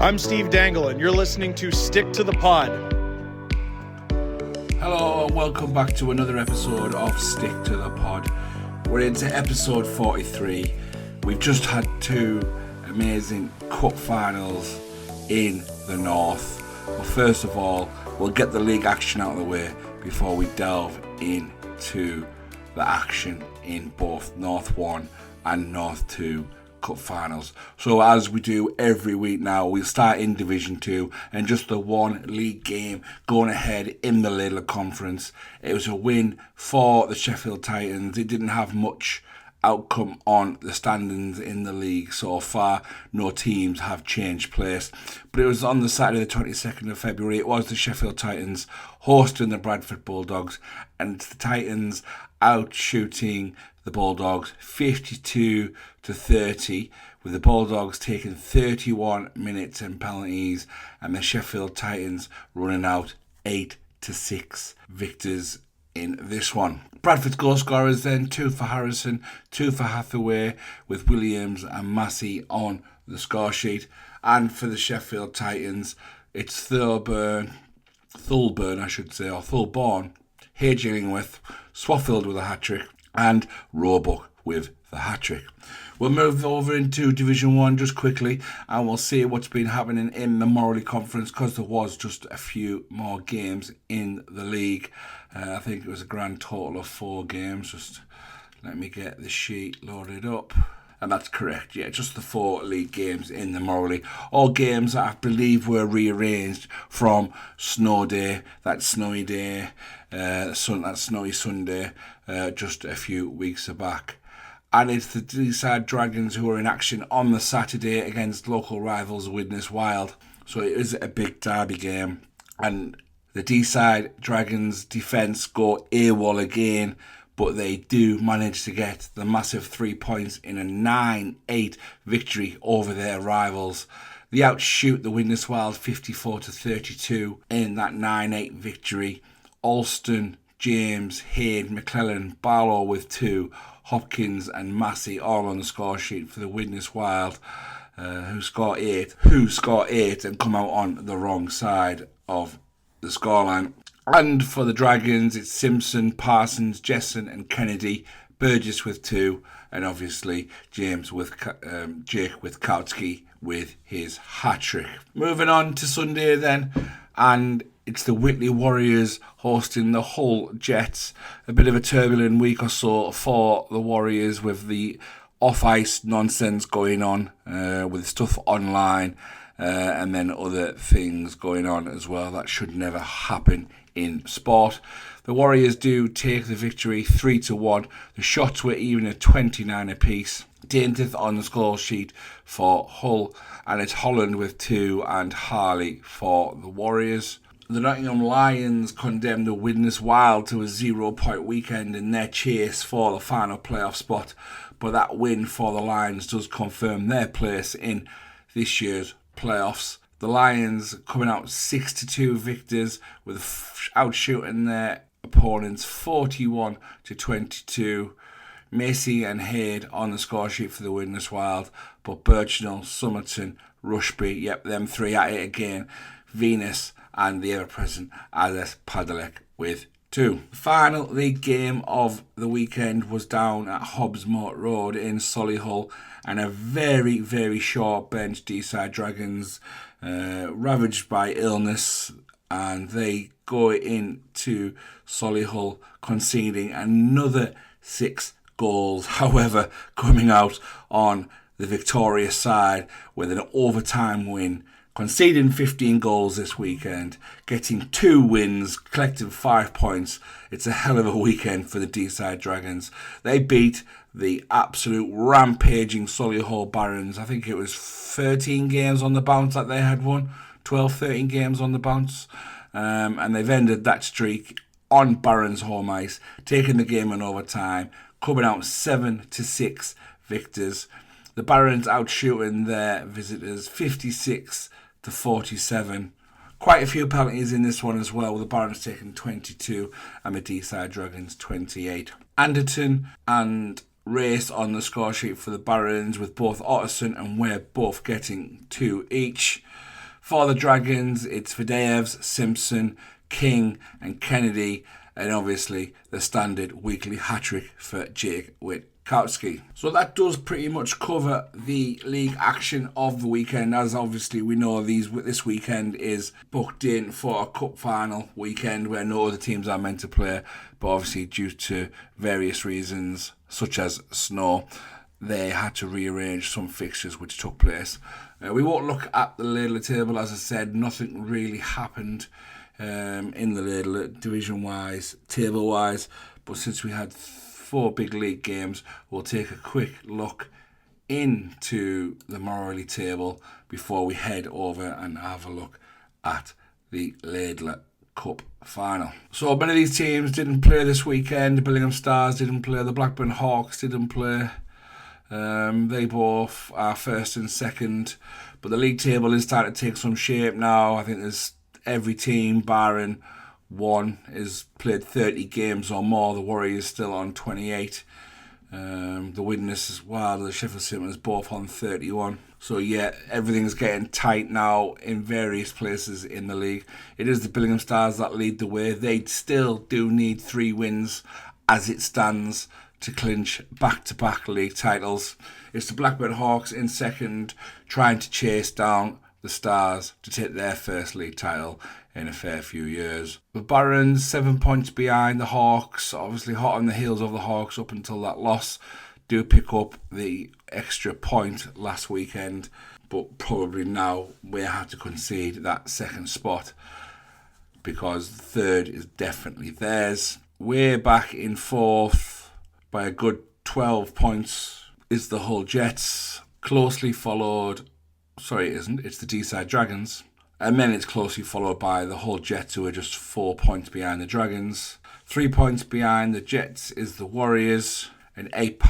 I'm Steve Dangle, and you're listening to Stick to the Pod. Hello and welcome back to another episode of Stick to the Pod. We're into episode 43. We've just had two amazing cup finals in the north. But first of all, we'll get the league action out of the way before we delve into the action in both North 1 and North 2 cup finals. So as we do every week now, we'll start in Division 2 and just the one league game going ahead in the Ladler Conference. It was a win for the Sheffield Titans. It didn't have much outcome on the standings in the league so far. No teams have changed place, but it was on the Saturday the 22nd of February. It was the Sheffield Titans hosting the Bradford Bulldogs, and it's the Titans out shooting the Bulldogs 52 to 30, with the Bulldogs taking 31 minutes and penalties, and the Sheffield Titans running out 8 to 6 victors in this one. Bradford's goal scorers then 2 for Harrison, 2 for Hathaway, with Williams and Massey on the score sheet. And for the Sheffield Titans, it's Thulborn, Hage Illingworth, Swaffield with a hat-trick, and Roebuck with the hat-trick. We'll move over into Division 1 just quickly, and we'll see what's been happening in the Morley Conference, because there was just a few more games in the league. I think it was a grand total of 4 games. Just let me get the sheet loaded up. And that's correct, yeah, just the 4 league games in the Morley. All games that I believe were rearranged from Snow Day, that snowy day, that snowy Sunday, just a few weeks back. And it's the Deeside Dragons who are in action on the Saturday against local rivals Widnes Wild. So it is a big derby game. And the Deeside Dragons defence go AWOL again, but they do manage to get the massive 3 points in a 9-8 victory over their rivals. They outshoot the Widnes Wild 54 to 32 in that 9-8 victory. Alston, James, Hayde, McClellan, Barlow with 2, Hopkins and Massey all on the score sheet for the Widnes Wild, who score 8 and come out on the wrong side of the scoreline. And for the Dragons, it's Simpson, Parsons, Jessen and Kennedy, Burgess with 2, and obviously Jake Witkowski with his hat-trick. Moving on to Sunday then, and it's the Whitley Warriors hosting the Hull Jets. A bit of a turbulent week or so for the Warriors with the off-ice nonsense going on, with stuff online, and then other things going on as well that should never happen in sport. The Warriors do take the victory 3-1. The shots were even at 29 apiece. Daintiff on the score sheet for Hull, and it's Holland with 2 and Harley for the Warriors. The Nottingham Lions condemned the Widnes Wild to a 0-point weekend in their chase for the final playoff spot, but that win for the Lions does confirm their place in this year's playoffs. The Lions coming out 6-2 victors, with outshooting their opponents 41 to 22. Macy and Hayde on the score sheet for the Widnes Wild, but Birchnell, Somerton, Rushby, them 3 at it again. Venus and the ever-present Alice Padalek with 2. The final league game of the weekend was down at Hobbs Moat Road in Solihull, and a very, very short bench Deeside Dragons, ravaged by illness, and they go into Solihull conceding another 6 goals. However, coming out on the victorious side with an overtime win, conceding 15 goals this weekend, getting 2 wins, collecting 5 points. It's a hell of a weekend for the Deeside Dragons. They beat the absolute rampaging Solihull Barons. I think it was 13 games on the bounce that they had won, 12, 13 games on the bounce. And they've ended that streak on Barons home ice, taking the game in overtime, coming out 7-6 victors. The Barons outshooting their visitors 56 to 47. Quite a few penalties in this one as well, with the Barons taking 22 and the Deeside Dragons 28. Anderton and Race on the score sheet for the Barons, with both Otterson and Webb both getting 2 each. For the Dragons, it's Fadeyevs, Simpson, King and Kennedy, and obviously the standard weekly hat-trick for Jake Witkowski. So that does pretty much cover the league action of the weekend. As obviously we know, this weekend is booked in for a cup final weekend where no other teams are meant to play, but obviously due to various reasons such as snow, they had to rearrange some fixtures which took place. We won't look at the ladle table. As I said, nothing really happened in the ladle division-wise, table-wise, but since we had 4 big league games, we'll take a quick look into the Morley table before we head over and have a look at the Ladler Cup final. So many of these teams didn't play this weekend. The Billingham Stars didn't play, the Blackburn Hawks didn't play. They both are first and second, but the league table is starting to take some shape now. I think there's every team barring one has played 30 games or more. The Warriors still on 28. The Widnes as well, the Sheffield Simmons both on 31. So yeah, everything's getting tight now in various places in the league. It is the Billingham Stars that lead the way. They still do need 3 wins as it stands to clinch back-to-back league titles. It's the Blackburn Hawks in second, trying to chase down the Stars to take their first league title in a fair few years. The Barons 7 points behind the Hawks, obviously hot on the heels of the Hawks up until that loss. Do pick up the extra point last weekend, but probably now we have to concede that second spot because the third is definitely theirs. We're back in fourth by a good 12 points is the Hull Jets, closely followed, sorry it isn't, it's the Deeside Dragons, and then it's closely followed by the Hull Jets, who are just 4 points behind the Dragons. 3 points behind the Jets is the Warriors, and 8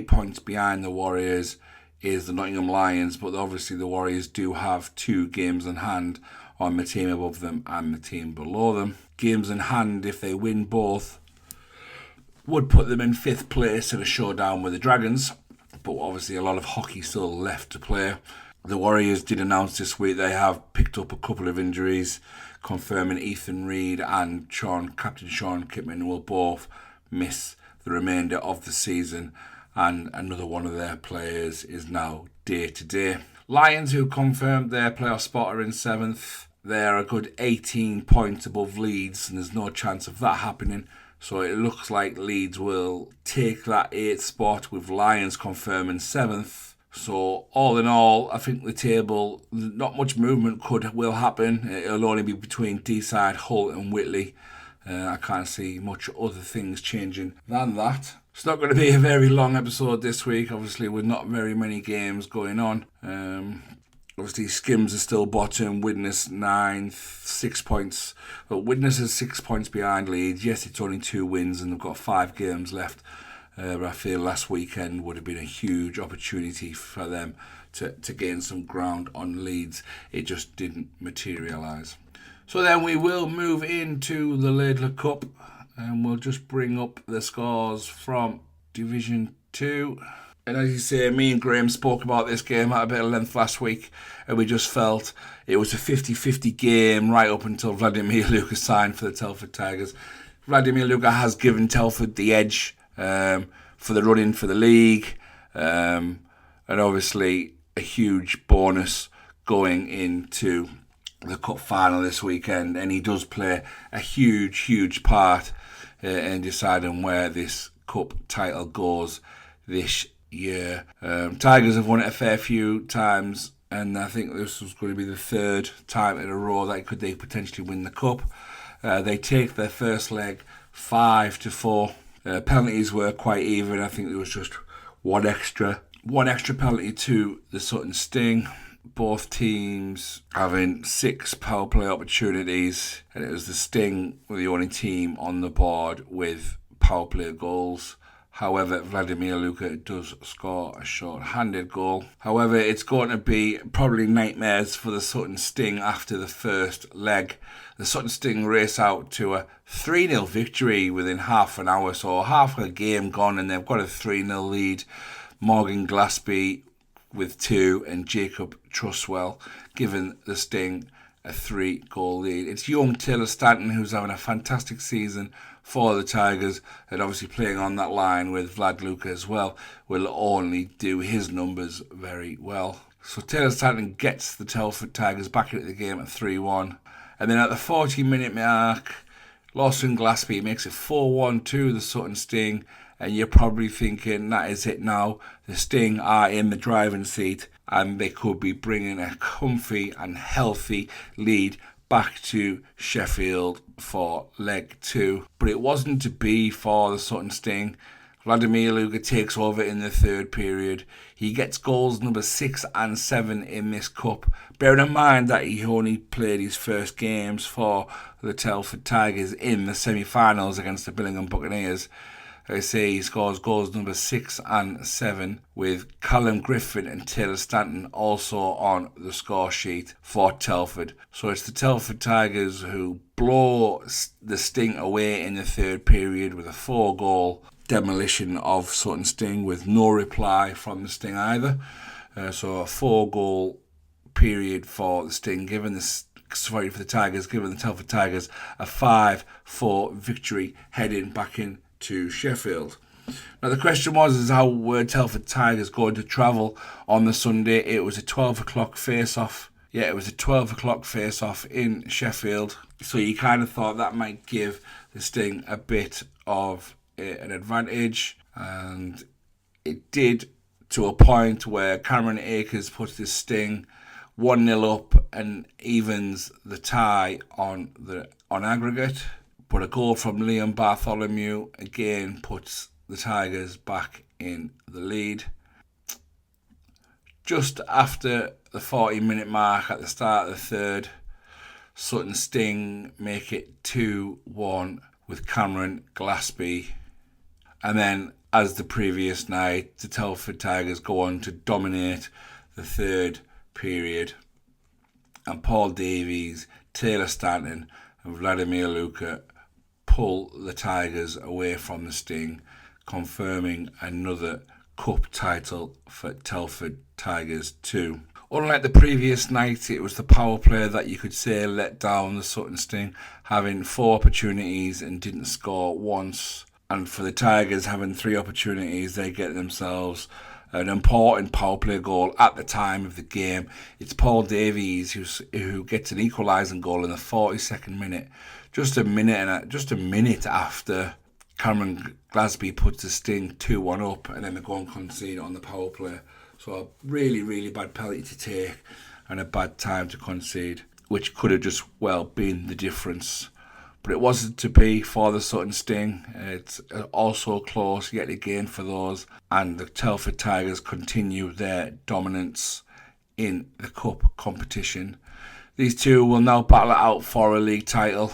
points behind the Warriors is the Nottingham Lions, but obviously the Warriors do have 2 games in hand on the team above them and the team below them. Games in hand, if they win both, would put them in 5th place in a showdown with the Dragons, but obviously a lot of hockey still left to play. The Warriors did announce this week they have picked up a couple of injuries, confirming Ethan Reid and Captain Sean Kipman will both miss the remainder of the season, and another one of their players is now day-to-day. Lions, who confirmed their playoff spot, are in 7th. They're a good 18 points above Leeds, and there's no chance of that happening. So it looks like Leeds will take that 8th spot, with Lions confirming 7th. So all in all, I think the table, not much movement will happen. It'll only be between Deeside, Hull and Whitley. I can't see much other things changing than that. It's not going to be a very long episode this week, obviously, with not very many games going on. Obviously, Skims are still bottom, Widnes 9th, 6 points. But Widnes is 6 points behind Leeds. Yes, it's only 2 wins and they've got 5 games left. But I feel last weekend would have been a huge opportunity for them to gain some ground on Leeds. It just didn't materialise. So then we will move into the Ladler Cup, and we'll just bring up the scores from Division 2. And as you say, me and Graham spoke about this game at a bit of length last week, and we just felt it was a 50-50 game right up until Vladimir Luka signed for the Telford Tigers. Vladimir Luka has given Telford the edge for the run-in for the league, and obviously a huge bonus going into the cup final this weekend, and he does play a huge part in deciding where this cup title goes this year. Tigers have won it a fair few times, and I think this was going to be the 3rd time in a row that they potentially win the cup. They take their first leg 5-4. Penalties were quite even. I think there was just one extra penalty to the Sutton Sting. Both teams having 6 power play opportunities, and it was the Sting were the only team on the board with power play goals. However, Vladimir Luka does score a short-handed goal. However, it's going to be probably nightmares for the Sutton Sting after the first leg. The Sutton Sting race out to a 3-0 victory within half an hour, so half a game gone and they've got a 3-0 lead. Morgan Glaspie with 2 and Jacob Trustwell giving the Sting a 3-goal lead. It's young Taylor Stanton who's having a fantastic season for the Tigers, and obviously playing on that line with Vlad Luka as well will only do his numbers very well. So Taylor Stanton gets the Telford Tigers back into the game at 3-1. And then at the 40-minute mark, Lawson Gillespie makes it 4-1 to the Sutton Sting. And you're probably thinking, that is it now. The Sting are in the driving seat and they could be bringing a comfy and healthy lead back to Sheffield for leg 2. But it wasn't to be for the Sutton Sting. Vladimir Luka takes over in the third period. He gets goals number 6 and 7 in this cup. Bearing in mind that he only played his first games for the Telford Tigers in the semi-finals against the Billingham Buccaneers. I say he scores goals number 6 and 7 with Callum Griffin and Taylor Stanton also on the score sheet for Telford. So it's the Telford Tigers who blow the Sting away in the third period with a 4-goal demolition of Sutton Sting with no reply from the Sting either. So a 4-goal period for the Sting, giving the Tigers, giving the Telford Tigers a 5-4 victory heading back in to Sheffield. Now the question was how were Telford Tigers going to travel on the Sunday? It was a 12 o'clock face-off. Yeah, it was a 12 o'clock face-off in Sheffield. So you kind of thought that might give the Sting a bit of an advantage. And it did, to a point where Cameron Akers puts the Sting 1-0 up and evens the tie on aggregate. But a goal from Liam Bartholomew again puts the Tigers back in the lead. Just after the 40-minute mark at the start of the third, Sutton Sting make it 2-1 with Cameron Gillespie. And then, as the previous night, the Telford Tigers go on to dominate the third period. And Paul Davies, Taylor Stanton and Vladimir Luka pull the Tigers away from the Sting, confirming another cup title for Telford Tigers too. Unlike the previous night, it was the power play that you could say let down the Sutton Sting, having 4 opportunities and didn't score once. And for the Tigers having 3 opportunities, they get themselves an important power play goal at the time of the game. It's Paul Davies who gets an equalising goal in the 42nd minute, just a minute after Cameron Gillespie puts the Sting 2-1 up, and then they go and concede on the power play. So a really, really bad penalty to take and a bad time to concede, which could have just been the difference. But it wasn't to be for the Sutton Sting. It's also close yet again for those. And the Telford Tigers continue their dominance in the cup competition. These two will now battle it out for a league title.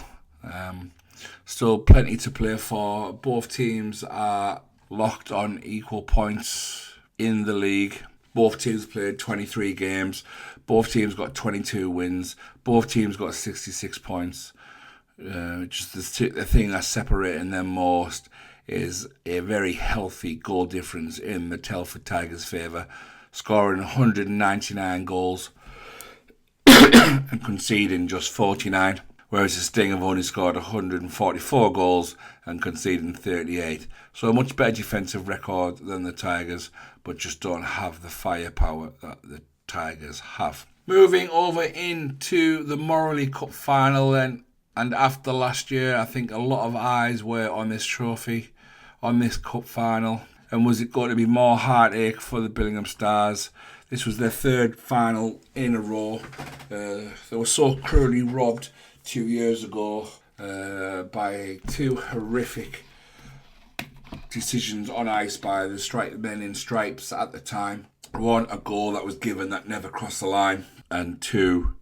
Still plenty to play for. Both teams are locked on equal points in the league. Both teams played 23 games. Both teams got 22 wins. Both teams got 66 points. Just the thing that's separating them most is a very healthy goal difference in the Telford Tigers' favour, scoring 199 goals and conceding just 49, whereas the Sting have only scored 144 goals and conceding 38. So a much better defensive record than the Tigers, but just don't have the firepower that the Tigers have. Moving over into the Morley Cup final then. And after last year, I think a lot of eyes were on this trophy, on this cup final. And was it going to be more heartache for the Billingham Stars? This was their 3rd final in a row. They were so cruelly robbed 2 years ago by 2 horrific decisions on ice by the men in stripes at the time. 1, a goal that was given that never crossed the line. And 2,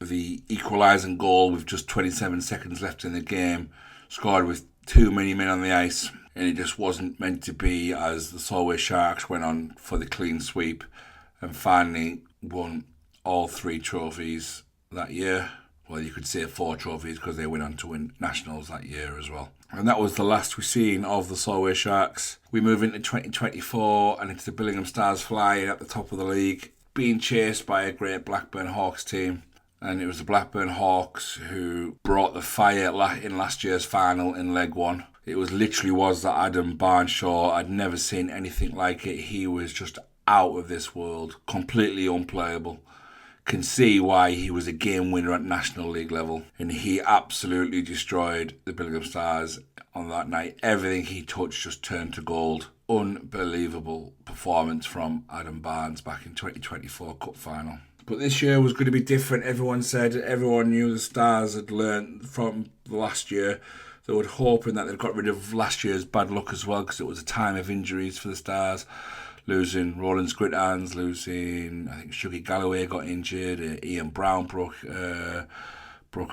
the equalising goal with just 27 seconds left in the game, scored with too many men on the ice, and it just wasn't meant to be, as the Solway Sharks went on for the clean sweep and finally won all 3 trophies that year. Well, you could say 4 trophies because they went on to win nationals that year as well. And that was the last we've seen of the Solway Sharks. We move into 2024 and into the Billingham Stars flying at the top of the league, being chased by a great Blackburn Hawks team. And it was the Blackburn Hawks who brought the fire in last year's final in Leg 1. It was that Adam Barnshaw. I'd never seen anything like it. He was just out of this world, completely unplayable. Can see why he was a game winner at National League level. And he absolutely destroyed the Billingham Stars on that night. Everything he touched just turned to gold. Unbelievable performance from Adam Barnes back in 2024 Cup Final. But this year was going to be different. Everyone knew the Stars had learned from the last year. They were hoping that they'd got rid of last year's bad luck as well, because it was a time of injuries for the Stars. Losing Roland Scrittans, losing, I think Shuggy Galloway got injured, Ian Brown broke a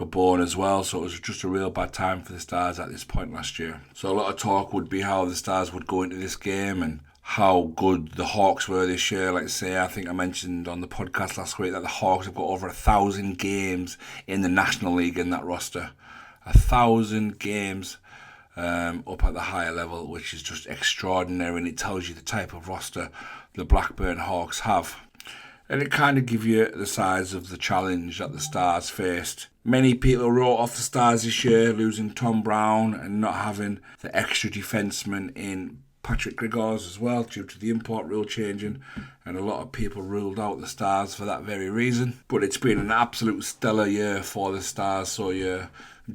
bone as well, so it was just a real bad time for the Stars at this point last year. So a lot of talk would be how the Stars would go into this game and how good the Hawks were this year. Like I say, I think I mentioned on the podcast last week that the Hawks have got over 1,000 games in the National League in that roster. 1,000 games up at the higher level, which is just extraordinary, and it tells you the type of roster the Blackburn Hawks have. And it kind of gives you the size of the challenge that the Stars faced. Many people wrote off the Stars this year, losing Tom Brown and not having the extra defenceman in Patrick Grigors as well, due to the import rule changing, and a lot of people ruled out the Stars for that very reason. But it's been an absolute stellar year for the Stars, so you're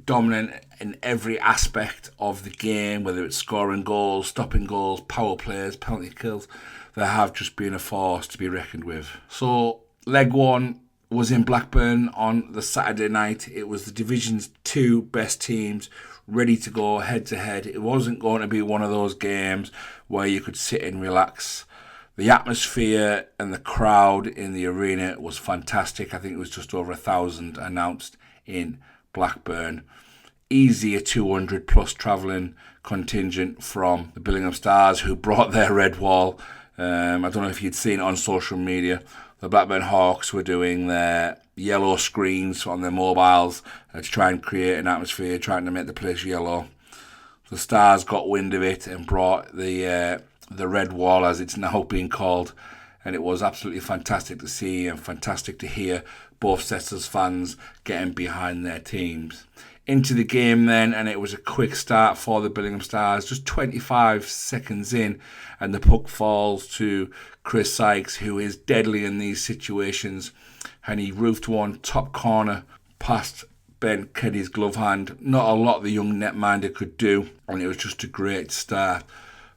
dominant in every aspect of the game, whether it's scoring goals, stopping goals, power plays, penalty kills. They have just been a force to be reckoned with. So Leg 1 was in Blackburn on the Saturday night. It was the Division's 2 best teams ready to go head to head. It wasn't going to be one of those games where you could sit and relax. The atmosphere and the crowd in the arena was fantastic. I think it was just over 1,000 announced in Blackburn. Easy a 200 plus travelling contingent from the Billingham Stars, who brought their red wall. I don't know if you'd seen it on social media. The Blackburn Hawks were doing their yellow screens on their mobiles to try and create an atmosphere, trying to make the place yellow. The Stars got wind of it and brought the red wall, as it's now being called, and it was absolutely fantastic to see and fantastic to hear both sets of fans getting behind their teams. Into the game then, and it was a quick start for the Billingham Stars. Just 25 seconds in, and the puck falls to Chris Sykes, who is deadly in these situations, and he roofed one top corner past Ben Keddy's glove hand. Not a lot the young netminder could do, and it was just a great start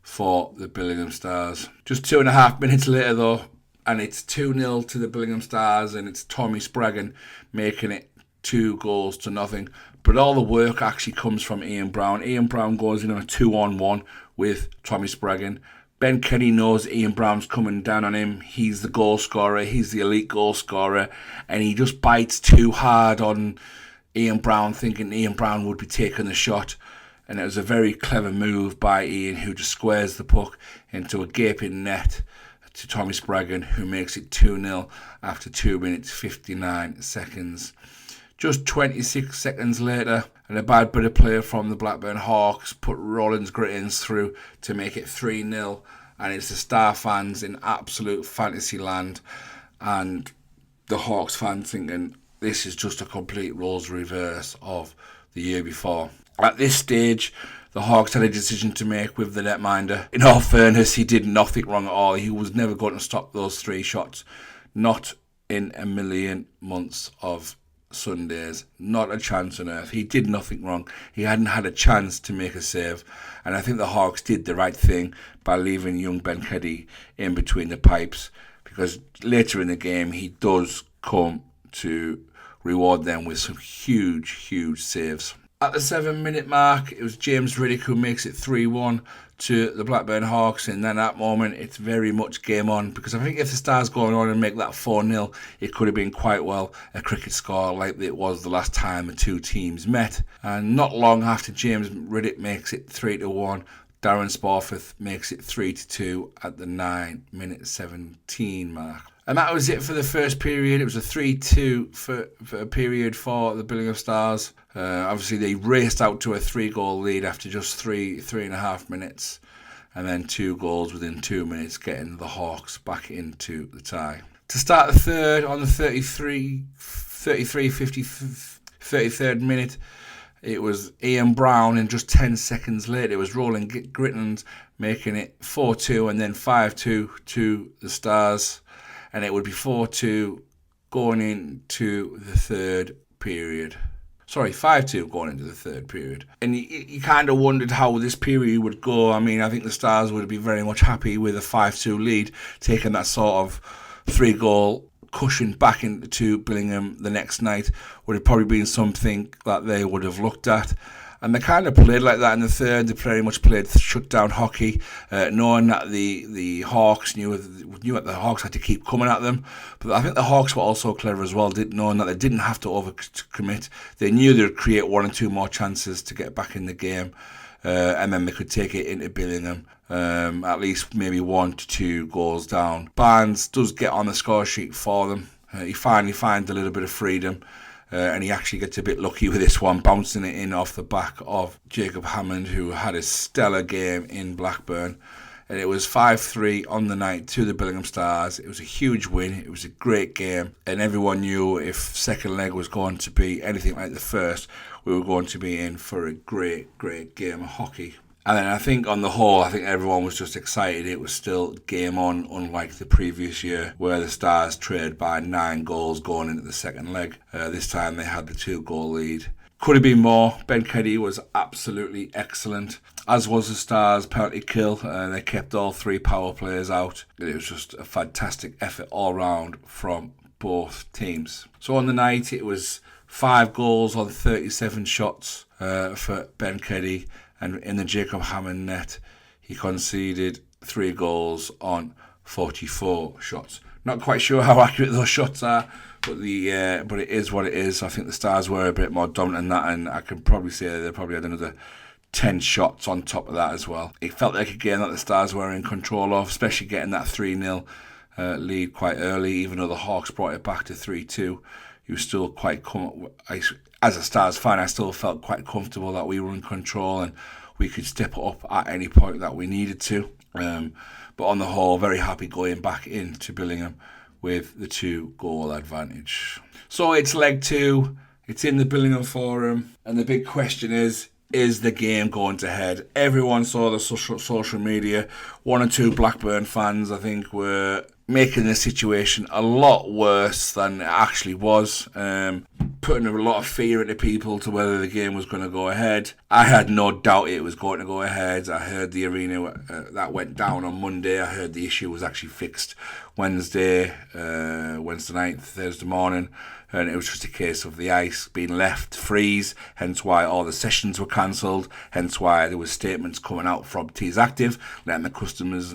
for the Billingham Stars. Just 2.5 minutes later though, and it's 2-0 to the Billingham Stars, and it's Tommy Spraggan making it 2-0. But all the work actually comes from Ian Brown. Ian Brown goes in on a 2-on-1 with Tommy Spraggan. Ben Keddy knows Ian Brown's coming down on him. He's the goal scorer. He's the elite goal scorer. And he just bites too hard on Ian Brown, thinking Ian Brown would be taking the shot. And it was a very clever move by Ian, who just squares the puck into a gaping net to Tommy Spraggan, who makes it 2-0 after 2 minutes 59 seconds. Just 26 seconds later, and a bad bit of play from the Blackburn Hawks put Rollins Grittins through to make it 3-0. And it's the Star fans in absolute fantasy land, and the Hawks fans thinking this is just a complete roles reverse of the year before. At this stage, the Hawks had a decision to make with the netminder. In all fairness, he did nothing wrong at all. He was never going to stop those 3 shots. Not in a million months of Sundays. Not a chance on earth. He did nothing wrong. He hadn't had a chance to make a save. And I think the Hawks did the right thing by leaving young Ben Keddy in between the pipes, because later in the game he does come to reward them with some huge saves. At the 7-minute mark, it was James Riddick who makes it 3-1 to the Blackburn Hawks, and then at that moment it's very much game on, because I think if the Stars go on and make that 4-0, it could have been quite well a cricket score like it was the last time the two teams met. And not long after James Riddick makes it 3-1, Darren Sporforth makes it 3-2 at the 9-minute 17 mark. And that was it for the first period. It was a 3-2 for a period for the Billingham Stars. Obviously, they raced out to a 3-goal lead after just three and a half minutes. And then 2 goals within 2 minutes, getting the Hawks back into the tie. To start the third, on the 33rd minute, it was Ian Brown, and just 10 seconds later, it was Roland Gritton's making it 4-2 and then 5-2 to the Stars. And it would be 4-2 going into the third period. Sorry, 5-2 going into the third period. And you kind of wondered how this period would go. I mean, I think the Stars would be very much happy with a 5-2 lead, taking that sort of 3-goal cushion back into Billingham the next night. Would have probably been something that they would have looked at. And they kind of played like that in the third. They pretty much played shutdown hockey, knowing that the Hawks knew that the Hawks had to keep coming at them. But I think the Hawks were also clever as well, knowing that they didn't have to overcommit. They knew they would create 1 or 2 more chances to get back in the game, and then they could take it into Billingham. At least maybe 1 to 2 goals down. Barnes does get on the score sheet for them. He finally finds a little bit of freedom. And he actually gets a bit lucky with this one, bouncing it in off the back of Jacob Hammond, who had a stellar game in Blackburn. And it was 5-3 on the night to the Billingham Stars. It was a huge win. It was a great game. And everyone knew if second leg was going to be anything like the first, we were going to be in for a great, great game of hockey. And then I think on the whole, I think everyone was just excited. It was still game on, unlike the previous year, where the Stars trailed by 9 goals going into the second leg. This time they had the 2-goal lead. Could have been more. Ben Keddy was absolutely excellent, as was the Stars' penalty kill. They kept all 3 power players out. It was just a fantastic effort all round from both teams. So on the night, it was 5 goals on 37 shots for Ben Keddy. And in the Jacob Hammond net, he conceded 3 goals on 44 shots. Not quite sure how accurate those shots are, but it is what it is. I think the Stars were a bit more dominant than that, and I can probably say they probably had another 10 shots on top of that as well. It felt like a game that the Stars were in control of, especially getting that 3-0 lead quite early, even though the Hawks brought it back to 3-2. You were still quite as a Stars fan, I still felt quite comfortable that we were in control and we could step up at any point that we needed to. But on the whole, very happy going back into Billingham with the 2-goal advantage. So it's leg 2. It's in the Billingham Forum, and the big question is the game going to head? Everyone saw the social media. 1 or 2 Blackburn fans, I think, were making the situation a lot worse than it actually was, putting a lot of fear into people to whether the game was going to go ahead. I had no doubt it was going to go ahead. I heard the arena that went down on Monday. I heard the issue was actually fixed Wednesday night, Thursday morning, and it was just a case of the ice being left to freeze, hence why all the sessions were cancelled, hence why there was statements coming out from Deeside letting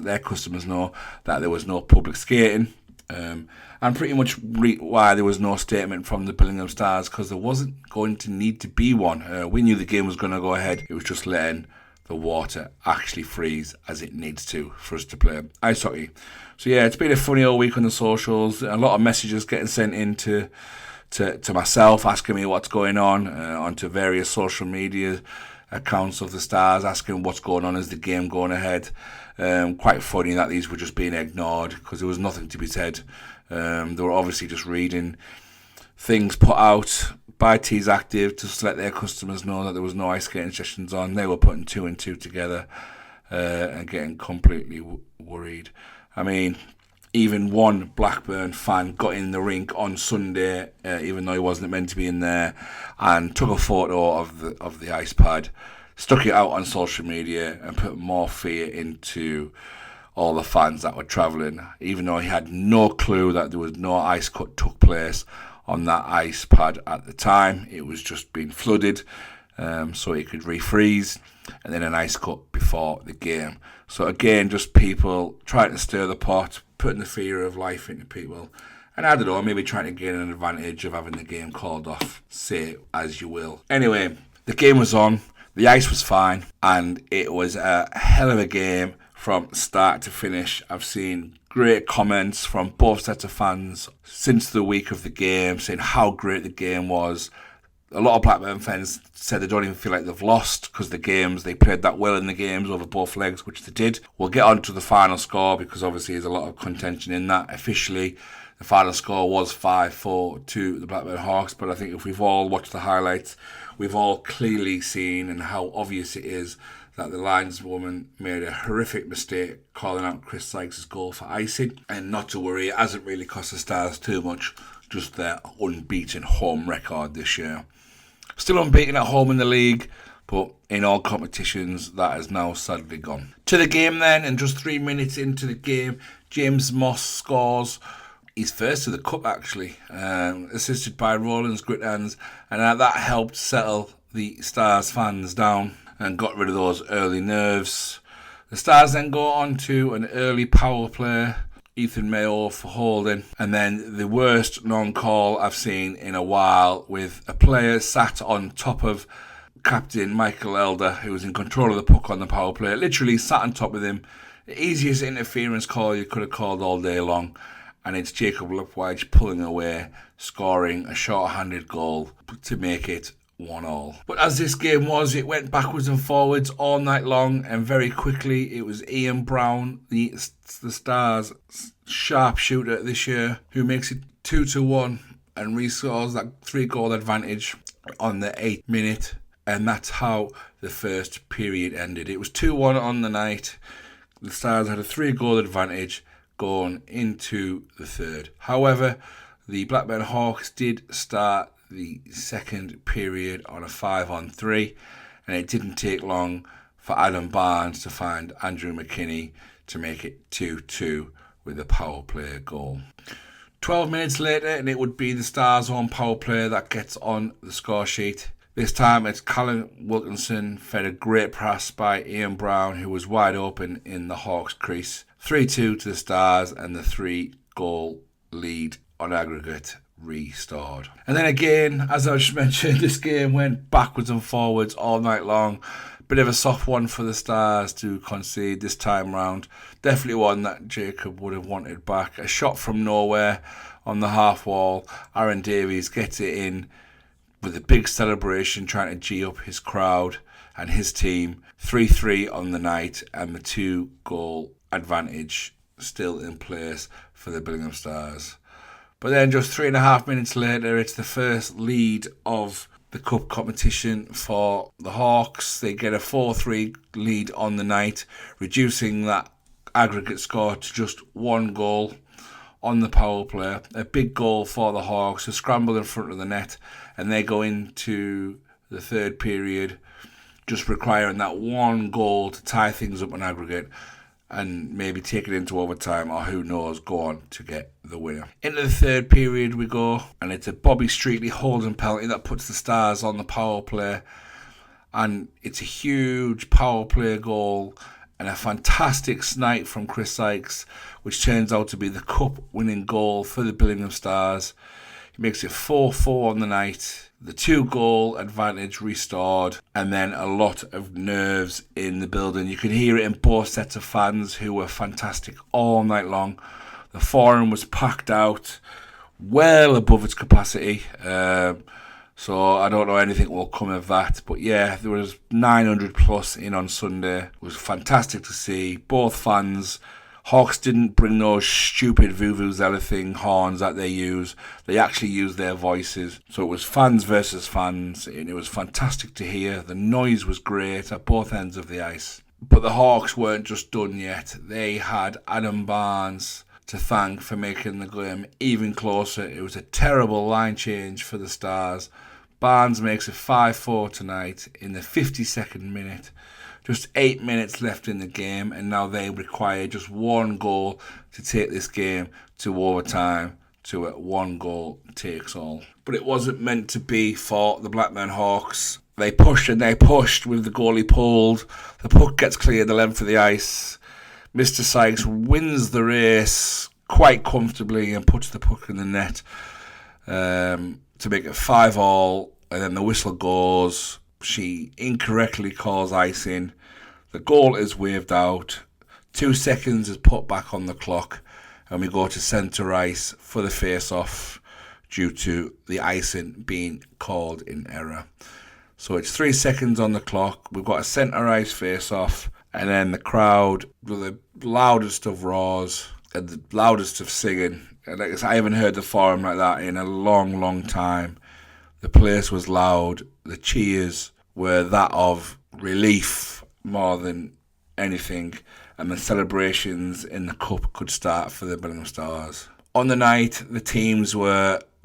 their customers know that there was no public skating, and pretty much why there was no statement from the Billingham Stars, because there wasn't going to need to be one. We knew the game was going to go ahead. It was just letting the water actually freeze as it needs to for us to play ice hockey. So yeah, it's been a funny old week on the socials. A lot of messages getting sent in to myself, asking me what's going on, onto various social media accounts of the Stars, asking what's going on, is the game going ahead. Quite funny that these were just being ignored because there was nothing to be said. They were obviously just reading things put out by Tees Active just to let their customers know that there was no ice skating sessions on. They were putting 2 and 2 together and getting completely worried. I mean, even one Blackburn fan got in the rink on Sunday, even though he wasn't meant to be in there, and took a photo of the ice pad, stuck it out on social media, and put more fear into all the fans that were travelling, even though he had no clue that there was no ice cut took place on that ice pad at the time. It was just being flooded, so it could refreeze, and then an ice cut before the game. So again, just people trying to stir the pot, putting the fear of life into people, and I don't know, maybe trying to gain an advantage of having the game called off, say as you will. Anyway, the game was on, the ice was fine, and it was a hell of a game from start to finish. I've seen great comments from both sets of fans since the week of the game, saying how great the game was. A lot of Blackburn fans said they don't even feel like they've lost because they played that well in the games over both legs, which they did. We'll get on to the final score because obviously there's a lot of contention in that. Officially, the final score was 5-4 to the Blackburn Hawks, but I think if we've all watched the highlights, we've all clearly seen and how obvious it is that the lineswoman made a horrific mistake calling out Chris Sykes' goal for icing. And not to worry, it hasn't really cost the Stars too much, just their unbeaten home record this year. Still unbeaten at home in the league, but in all competitions, that is now sadly gone. To the game then, and just 3 minutes into the game, James Moss scores his first of the cup actually, assisted by Roland's grit hands, and that helped settle the Stars fans down and got rid of those early nerves. The Stars then go on to an early power play, Ethan Mayo for holding, and then the worst non-call I've seen in a while, with a player sat on top of captain Michael Elder, who was in control of the puck on the power play, literally sat on top of him. The easiest interference call you could have called all day long, and it's Jacob Lupwige pulling away, scoring a short-handed goal to make it 1-1. But as this game was, it went backwards and forwards all night long, and very quickly it was Ian Brown, the Stars' sharpshooter this year, who makes it 2-1 and rescores that 3-goal advantage on the 8th minute, and that's how the first period ended. It was 2-1 on the night. The Stars had a 3-goal advantage going into the third. However, the Blackburn Hawks did start the second period on a 5-on-3, and it didn't take long for Adam Barnes to find Andrew McKinney to make it 2-2 with a power play goal. 12 minutes later, and it would be the Stars' own power play that gets on the score sheet. This time it's Callum Wilkinson fed a great pass by Ian Brown, who was wide open in the Hawks' crease. 3-2 to the Stars, and the 3-goal lead on aggregate restored. And then again, as I just mentioned, this game went backwards and forwards all night long. Bit of a soft one for the Stars to concede this time round. Definitely one that Jacob would have wanted back. A shot from nowhere on the half wall. Aaron Davies gets it in with a big celebration, trying to G up his crowd and his team. 3-3 on the night, and the 2-goal advantage still in place for the Billingham Stars. But then just 3.5 minutes later, it's the first lead of the cup competition for the Hawks. They get a 4-3 lead on the night, reducing that aggregate score to just 1 goal on the power play. A big goal for the Hawks, who scramble in front of the net, and they go into the third period just requiring that 1 goal to tie things up on aggregate and maybe take it into overtime, or who knows, go on to get the winner. Into the third period we go, and it's a Bobby Streetley holding penalty that puts the Stars on the power play, and it's a huge power play goal and a fantastic snipe from Chris Sykes, which turns out to be the cup winning goal for the Billingham Stars. He makes it 4-4 on the night, the 2-goal advantage restored, and then a lot of nerves in the building. You could hear it in both sets of fans, who were fantastic all night long. The forum was packed out, well above its capacity. So I don't know anything will come of that. But yeah, there was 900 plus in on Sunday. It was fantastic to see. Both fans. Hawks didn't bring those stupid vuvuzela thing horns that they use. They actually used their voices. So it was fans versus fans, and it was fantastic to hear. The noise was great at both ends of the ice. But the Hawks weren't just done yet. They had Adam Barnes to thank for making the game even closer. It was a terrible line change for the Stars. Barnes makes it 5-4 tonight in the 52nd minute. Just 8 minutes left in the game, and now they require just 1 goal to take this game to overtime, to a 1 goal takes all. But it wasn't meant to be for the Blackburn Hawks. They pushed and they pushed with the goalie pulled. The puck gets cleared the length of the ice. Mr. Sykes wins the race quite comfortably and puts the puck in the net to make it 5-5, and then the whistle goes. She incorrectly calls icing. The goal is waved out. 2 seconds is put back on the clock. and we go to centre ice for the face-off due to the icing being called in error. So it's 3 seconds on the clock. We've got a centre ice face-off, and then the crowd with the loudest of roars and the loudest of singing. I haven't heard the forum like that in a long, long time. The place was loud. The cheers were that of relief more than anything, and the celebrations in the cup could start for the Billingham Stars. On the night, the teams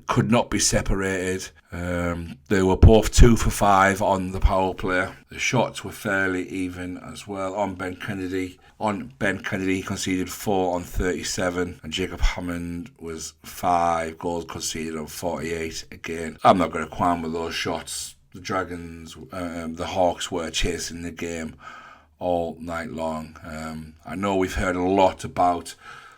could not be separated. They were both 2 for 5 on the power play. The shots were fairly even as well. On Ben Kennedy, he conceded 4 on 37, and Jacob Hammond was 5 goals conceded on 48. Again, I'm not going to qualm with those shots. The Dragons, the Hawks were chasing the game all night long. I know we've heard a lot about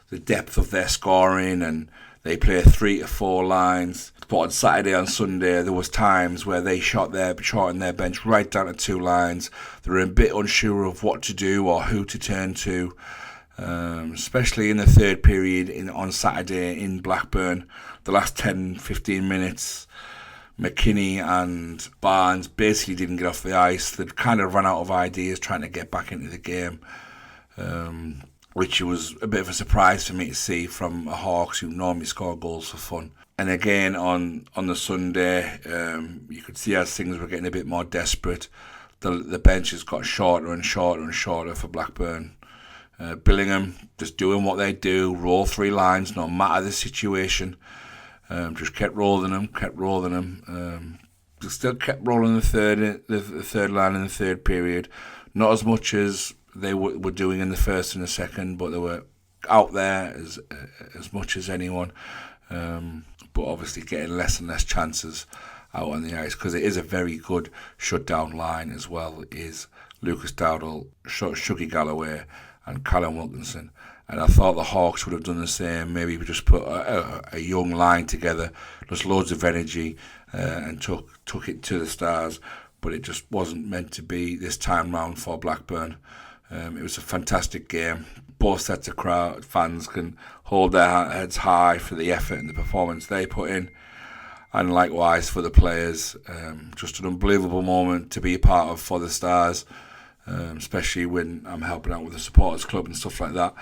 the depth of their scoring, and they play 3 to 4 lines. But on Saturday and Sunday, there was times where they shortened their bench right down to 2 lines. They were a bit unsure of what to do or who to turn to, especially in the third period on Saturday in Blackburn. The last 10-15 minutes, McKinney and Barnes basically didn't get off the ice. They'd kind of run out of ideas trying to get back into the game, which was a bit of a surprise for me to see from a Hawks who normally score goals for fun. And again on the Sunday, you could see as things were getting a bit more desperate, the benches got shorter and shorter and shorter for Blackburn. Billingham just doing what they do, roll 3 lines no matter the situation. Just kept rolling them. Still kept rolling the third line in the third period. Not as much as they were doing in the first and the second, but they were out there as much as anyone. But obviously getting less and less chances out on the ice, because it is a very good shutdown line as well. It is Lucas Dowdall, Shuggy Galloway and Callum Wilkinson. And I thought the Hawks would have done the same. Maybe we just put a young line together, just loads of energy, and took it to the Stars. But it just wasn't meant to be this time round for Blackburn. It was a fantastic game. Both sets of fans can hold their heads high for the effort and the performance they put in. And likewise for the players. Just an unbelievable moment to be a part of for the Stars, especially when I'm helping out with the supporters club and stuff like that.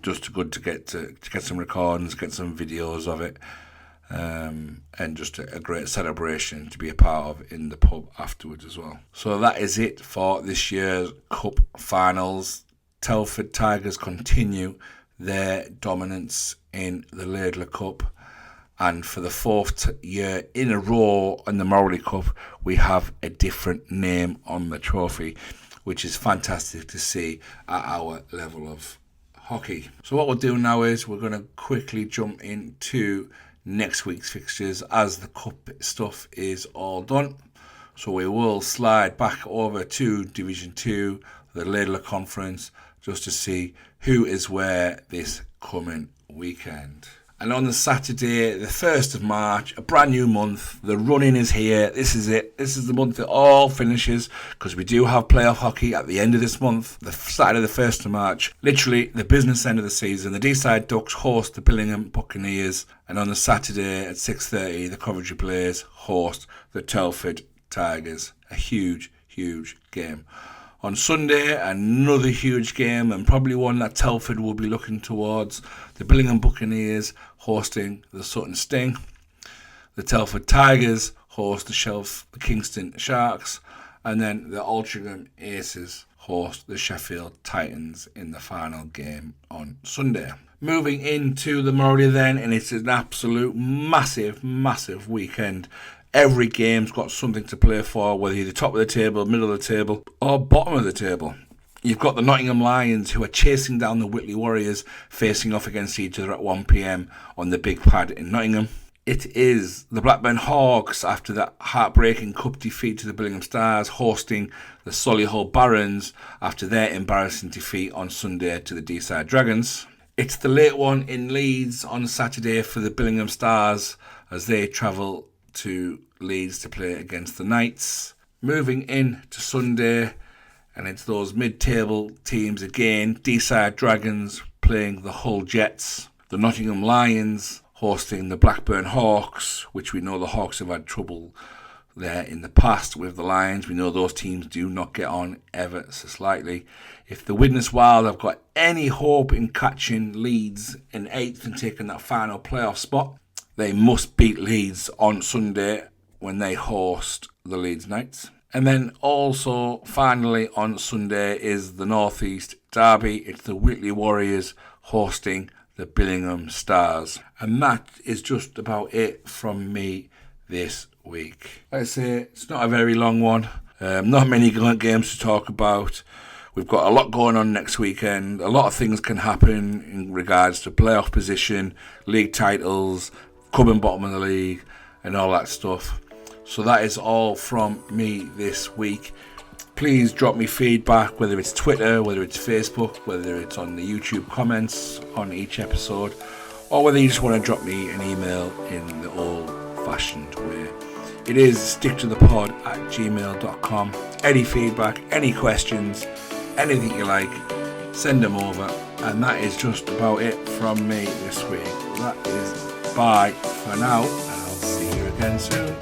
Just good to get some recordings, get some videos of it, and just a great celebration to be a part of in the pub afterwards as well. So that is it for this year's Cup Finals. Telford Tigers continue their dominance in the Laidler Cup, and for the 4th year in a row in the Morley Cup, we have a different name on the trophy, which is fantastic to see at our level of hockey. So what we'll do now is we're going to quickly jump into next week's fixtures as the cup stuff is all done. So we will slide back over to Division 2, the Laidler Conference, just to see who is where this coming weekend. And on the Saturday, the 1st of March, a brand new month. The run-in is here. This is it. This is the month it all finishes, because we do have playoff hockey at the end of this month. The Saturday, the 1st of March, literally the business end of the season. The Deeside Ducks host the Billingham Buccaneers. And on the Saturday at 6:30, the Coventry Blaze host the Telford Tigers. A huge, huge game. On Sunday, another huge game, and probably one that Telford will be looking towards. The Billingham Buccaneers hosting the Sutton Sting. The Telford Tigers host the Kingston Sharks. And then the Altrincham Aces host the Sheffield Titans in the final game on Sunday. Moving into the Morley then, and it's an absolute massive, massive weekend. Every game's got something to play for, whether you're the top of the table, middle of the table, or bottom of the table. You've got the Nottingham Lions, who are chasing down the Whitley Warriors, facing off against each other at 1 p.m. on the big pad in Nottingham. It is the Blackburn Hawks, after that heartbreaking cup defeat to the Billingham Stars, hosting the Solihull Barons after their embarrassing defeat on Sunday to the Deeside Dragons. It's the late one in Leeds on Saturday for the Billingham Stars as they travel to Leeds to play against the Knights. Moving in to Sunday, and it's those mid-table teams again. Deeside Dragons playing the Hull Jets, the Nottingham Lions hosting the Blackburn Hawks, which we know the Hawks have had trouble there in the past with the Lions. We know those teams do not get on ever so slightly. If the Widnes Wild have got any hope in catching Leeds in 8th and taking that final playoff spot, they must beat Leeds on Sunday when they host the Leeds Knights. And then also, finally, on Sunday is the North East Derby. It's the Whitley Warriors hosting the Billingham Stars. And that is just about it from me this week. Like I say, it's not a very long one. Not many games to talk about. We've got a lot going on next weekend. A lot of things can happen in regards to playoff position, league titles, coming bottom of the league, and all that stuff. So that is all from me this week. Please drop me feedback, whether it's Twitter, whether it's Facebook, whether it's on the YouTube comments on each episode, or whether you just want to drop me an email in the old-fashioned way. It is sticktothepod@gmail.com. Any feedback, any questions, anything you like, send them over. And that is just about it from me this week. That is bye for now, and I'll see you again soon.